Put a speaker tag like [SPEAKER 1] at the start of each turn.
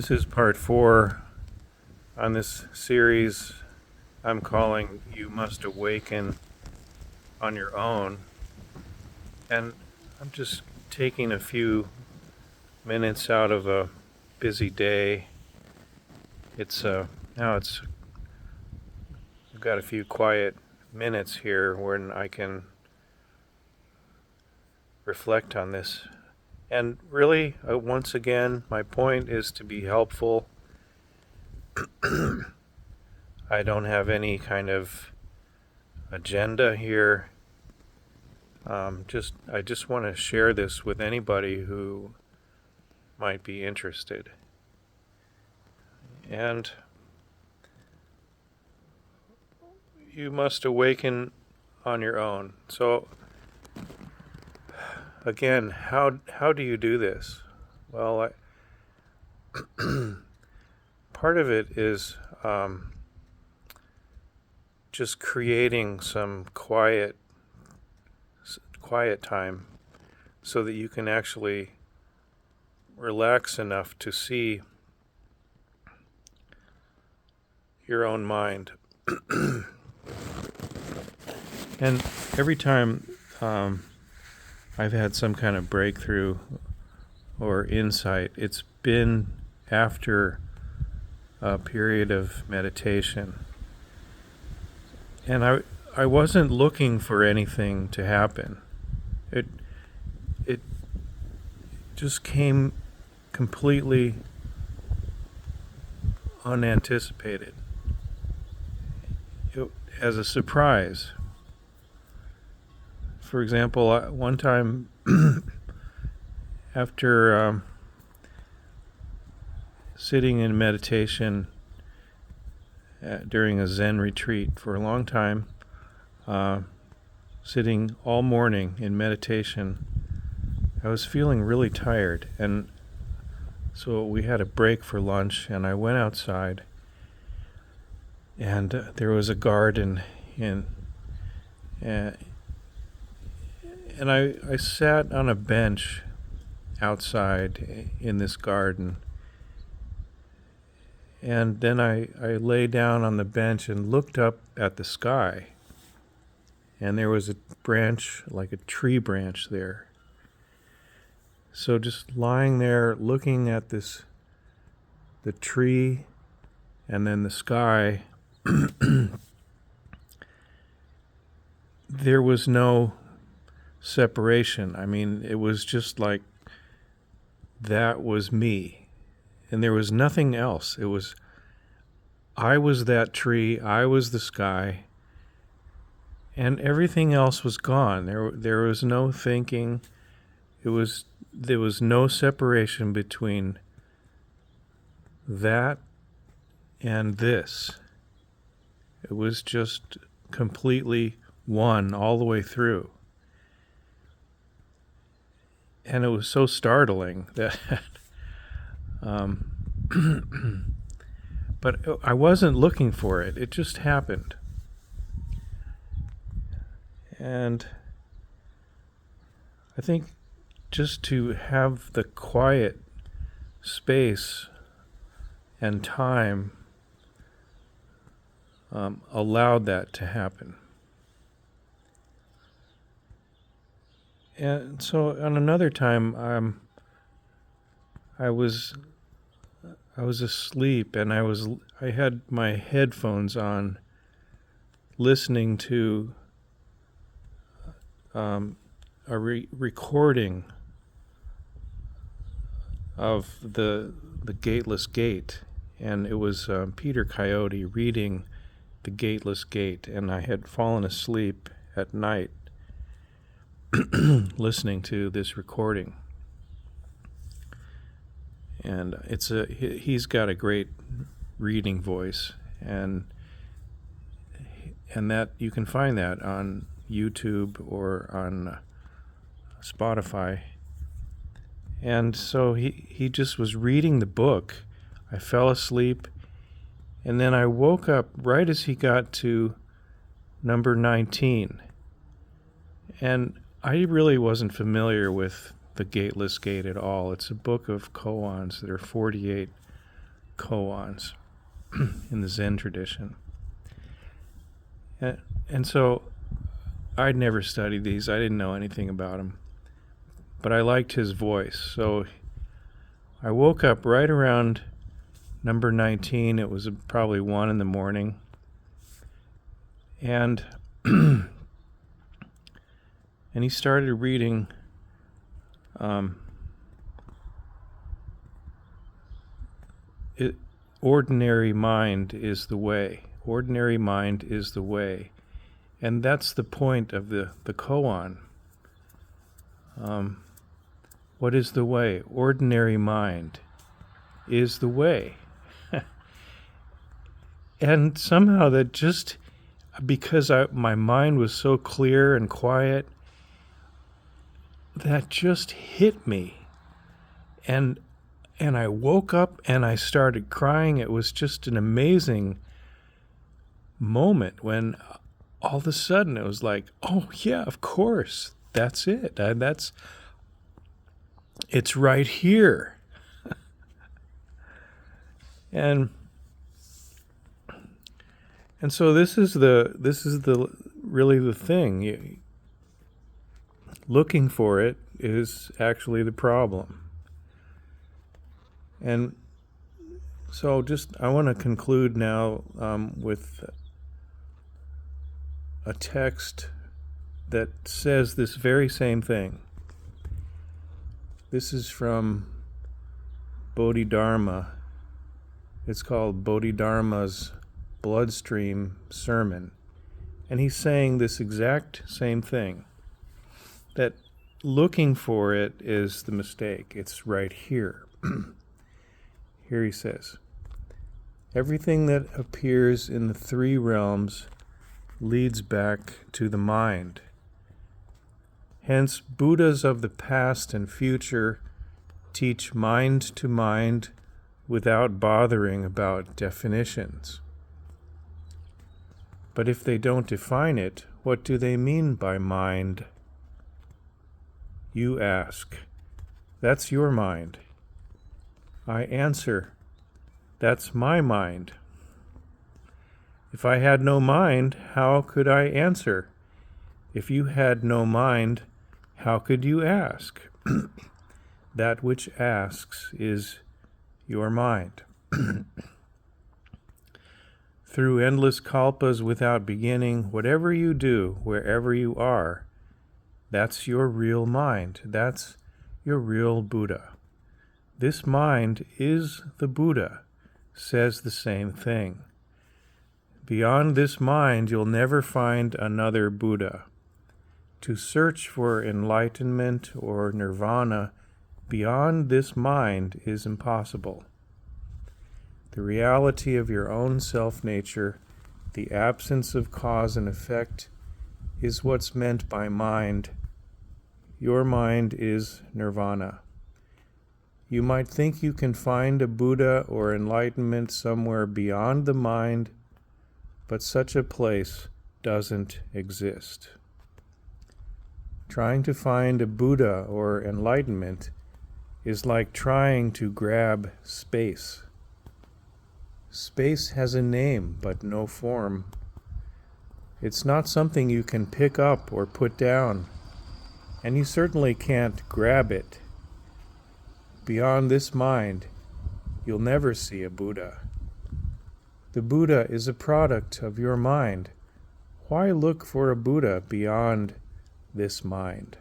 [SPEAKER 1] This is part 4 on this series I'm calling You Must Awaken on Your Own. And I'm just taking a few minutes out of a busy day. I've got a few quiet minutes here when I can reflect on this. And really, once again, my point is to be helpful. I don't have any kind of agenda here. I just want to share this with anybody who might be interested. And you must awaken on your own. So, again, how do you do this? Well, part of it is just creating some quiet time so that you can actually relax enough to see your own mind. And every time I've had some kind of breakthrough or insight, it's been after a period of meditation. And I wasn't looking for anything to happen. It just came completely unanticipated, as a surprise. For example, one time after sitting in meditation during a Zen retreat for a long time, sitting all morning in meditation, I was feeling really tired, and so we had a break for lunch, and I went outside, and there was a garden, and I sat on a bench outside in this garden, and then I lay down on the bench and looked up at the sky, and there was a branch, like a tree branch there. So just lying there looking at the tree and then the sky, there was no separation. I mean, it was just like that was me, and there was nothing else. I was that tree, I was the sky, and everything else was gone. There was no thinking. There was no separation between that and this. It was just completely one all the way through. And it was so startling that but I wasn't looking for it. It just happened. And I think just to have the quiet space and time allowed that to happen. And so on another time, I was asleep, and I had my headphones on, listening to a recording of the Gateless Gate, and it was Peter Coyote reading the Gateless Gate, and I had fallen asleep at night listening to this recording. And he's got a great reading voice, and that you can find that on YouTube or on Spotify. And so he just was reading the book. I fell asleep, and then I woke up right as he got to number 19. And I really wasn't familiar with the Gateless Gate at all. It's a book of koans. There are 48 koans in the Zen tradition. And so I'd never studied these. I didn't know anything about him. But I liked his voice. So I woke up right around number 19. It was probably 1 in the morning. And and he started reading ordinary mind is the way. Ordinary mind is the way. And that's the point of the koan. What is the way? Ordinary mind is the way. And somehow that just, because my mind was so clear and quiet, that just hit me. And I woke up and I started crying. It was just an amazing moment when all of a sudden it was like, oh yeah, of course, that's it. It's right here. And so this is really the thing. Looking for it is actually the problem. And so I want to conclude now with a text that says this very same thing. This is from Bodhidharma. It's called Bodhidharma's Bloodstream sermon. And he's saying this exact same thing, that looking for it is the mistake. It's right here. Here he says, everything that appears in the 3 realms leads back to the mind. Hence, Buddhas of the past and future teach mind to mind without bothering about definitions. But if they don't define it, what do they mean by mind? You ask, that's your mind. I answer, that's my mind. If I had no mind, how could I answer? If you had no mind, how could you ask? That which asks is your mind. Through endless kalpas without beginning, whatever you do, wherever you are, that's your real mind. That's your real Buddha. This mind is the Buddha, says the same thing. Beyond this mind, you'll never find another Buddha. To search for enlightenment or nirvana beyond this mind is impossible. The reality of your own self-nature, the absence of cause and effect, is what's meant by mind. Your mind is nirvana. You might think you can find a Buddha or enlightenment somewhere beyond the mind, but such a place doesn't exist. Trying to find a Buddha or enlightenment is like trying to grab space. Space has a name, but no form. It's not something you can pick up or put down, and you certainly can't grab it. Beyond this mind, you'll never see a Buddha. The Buddha is a product of your mind. Why look for a Buddha beyond this mind?